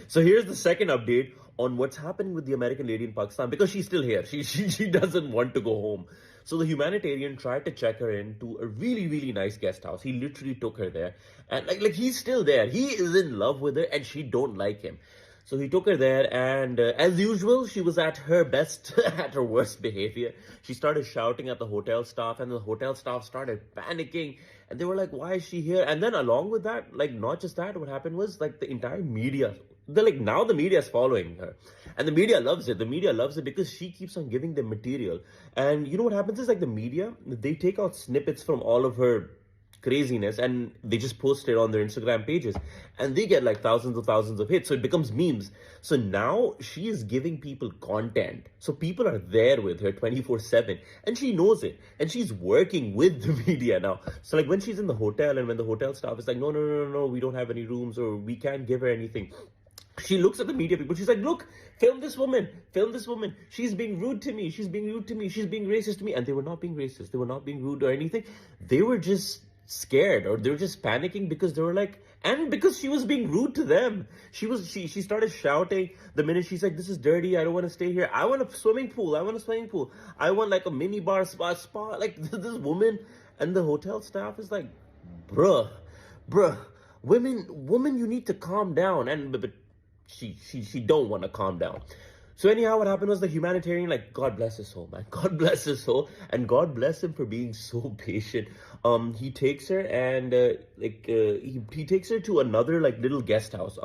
So here's the second update on what's happening with the American lady in Pakistan because she's still here. She doesn't want to go home. So the humanitarian tried to check her into a really nice guest house. He literally took her there, and like he's still there. He is in love with her, and she don't like him. So he took her there, and as usual, she was at her best, at her worst behavior. She started shouting at the hotel staff, and the hotel staff started panicking, and they were like, "Why is she here?" And then along with that, like not just that, what happened was like the entire media. They're like now the media is following her, and the media loves it. The media loves it because she keeps on giving them material. And you know what happens is like the media, they take out snippets from all of her craziness and they just post it on their Instagram pages, and they get like thousands of hits, so it becomes memes. So now she is giving people content, so people are there with her 24/7, and she knows it, and she's working with the media now. So like when she's in the hotel and when the hotel staff is like, no, we don't have any rooms or we can't give her anything, she looks at the media people. She's like, look, film this woman. She's being rude to me. She's being racist to me. And they were not being racist. They were not being rude or anything. They were just scared, or they were just panicking because they were like, and because she was being rude to them. She started shouting the minute she's like, this is dirty. I don't want to stay here. I want a swimming pool. I want like a mini bar spa. Like this woman, and the hotel staff is like, bruh, women, you need to calm down. And but she don't want to calm down. So anyhow, what happened was the humanitarian, like, God bless his soul, man. God bless his soul, and God bless him for being so patient. He takes her and he takes her to another like little guest house.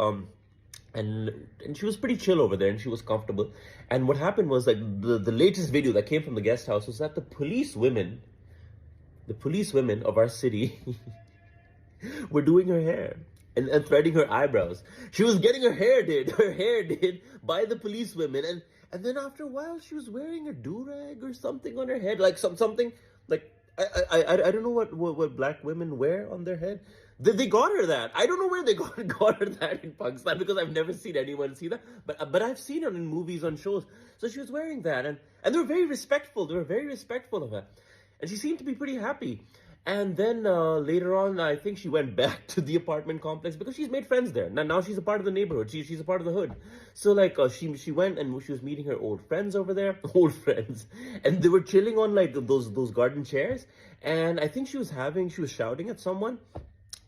And she was pretty chill over there, and she was comfortable. And what happened was like the latest video that came from the guest house was that the police women of our city were doing her hair. And threading her eyebrows. She was getting her hair did by the police women, and then after a while she was wearing a do-rag or something on her head, like something like I don't know what black women wear on their head. They got her that. I don't know where they got her that in Pakistan, because I've never seen anyone see that. But I've seen her in movies, on shows. So she was wearing that, and they were very respectful. They were very respectful of her, and she seemed to be pretty happy. And then later on, I think she went back to the apartment complex because she's made friends there. Now she's a part of the neighborhood. She's a part of the hood. So like she went and she was meeting her old friends over there, and they were chilling on like those garden chairs. And I think she was shouting at someone.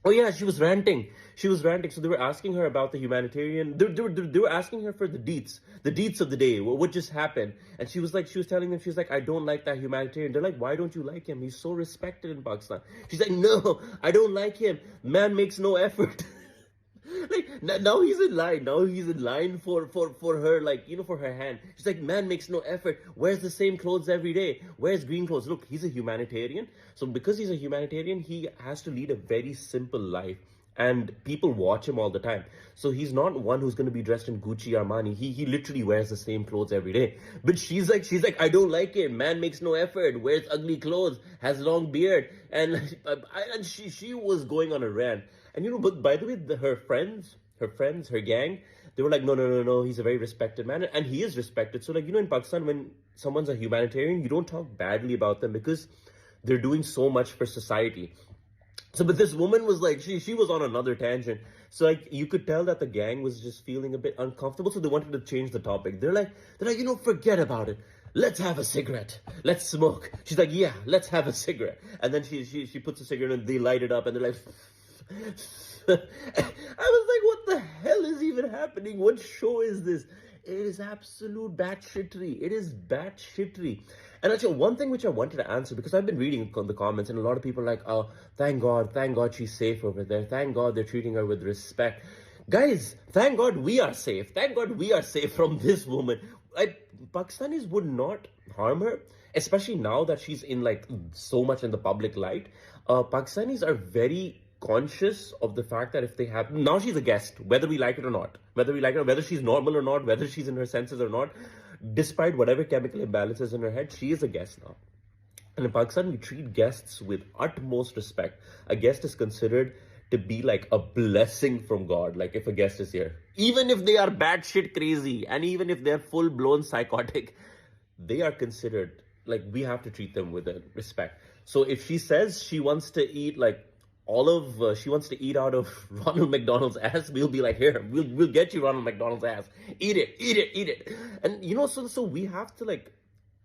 Oh yeah, she was ranting. So they were asking her about the humanitarian. They were asking her for the deets of the day. What just happened? And she was telling them, she's like, I don't like that humanitarian. They're like, why don't you like him? He's so respected in Pakistan. She's like, no, I don't like him. Man makes no effort. Like now he's in line for her, like, you know, for her hand. She's like, man makes no effort, wears the same clothes every day, wears green clothes. Look, he's a humanitarian, so because he's a humanitarian, he has to lead a very simple life, and people watch him all the time. So he's not one who's going to be dressed in Gucci, Armani. He literally wears the same clothes every day. But she's like, I don't like him. Man makes no effort, wears ugly clothes, has long beard, and she was going on a rant. And you know, but by the way, her friends, her gang, they were like, no, he's a very respected man, and he is respected. So like, you know, in Pakistan, when someone's a humanitarian, you don't talk badly about them because they're doing so much for society. So, but this woman was like, she was on another tangent. So like, you could tell that the gang was just feeling a bit uncomfortable. So they wanted to change the topic. They're like, you know, forget about it. Let's have a cigarette. Let's smoke. She's like, yeah, let's have a cigarette. And then she puts a cigarette and they light it up, and they're like, I was like, what the hell is even happening? What show is this? It is absolute batshittery. It is batshittery. And actually, one thing which I wanted to answer, because I've been reading the comments, and a lot of people are like, oh, thank God she's safe over there. Thank God they're treating her with respect. Guys, thank God we are safe. Thank God we are safe from this woman. Pakistanis would not harm her, especially now that she's in like so much in the public light. Pakistanis are very conscious of the fact that if they have, now she's a guest, whether we like it or not, whether she's normal or not, whether she's in her senses or not, despite whatever chemical imbalances in her head, she is a guest now. And in Pakistan, we treat guests with utmost respect. A guest is considered to be like a blessing from God. Like if a guest is here, even if they are batshit crazy, and even if they're full-blown psychotic, they are considered, like, we have to treat them with respect. So if she says she wants to eat like she wants to eat out of Ronald McDonald's ass. We'll be like, here, we'll get you Ronald McDonald's ass. Eat it, eat it, eat it. And so we have to like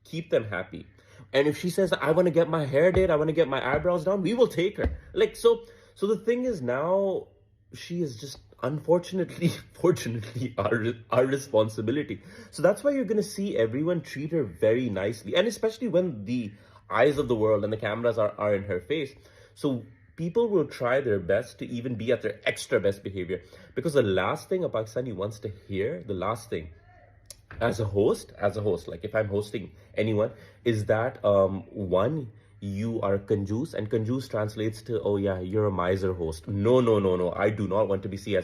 keep them happy. And if she says, I want to get my hair did, I want to get my eyebrows done, we will take her. Like, so the thing is now, she is just unfortunately, fortunately, our responsibility. So that's why you're going to see everyone treat her very nicely. And especially when the eyes of the world and the cameras are in her face. So people will try their best to even be at their extra best behavior. Because the last thing a Pakistani wants to hear, the last thing, as a host, like if I'm hosting anyone, is that one, you are conjuice, and conjuice translates to, oh yeah, you're a miser host. No. I do not want to be seen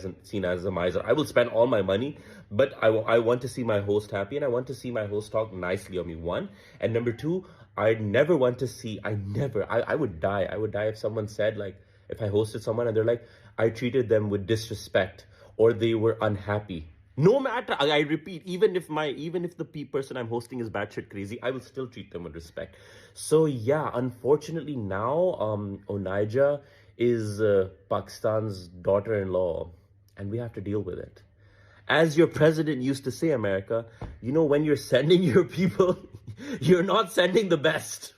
as a miser. I will spend all my money, but I want to see my host happy, and I want to see my host talk nicely of me, one. And number two, I never want to see, I would die. I would die if someone said, like, if I hosted someone and they're like, I treated them with disrespect, or they were unhappy. No matter, I repeat, even if the person I'm hosting is batshit crazy, I will still treat them with respect. So yeah, unfortunately now, Onaija is Pakistan's daughter-in-law, and we have to deal with it. As your president used to say, America, when you're sending your people, you're not sending the best.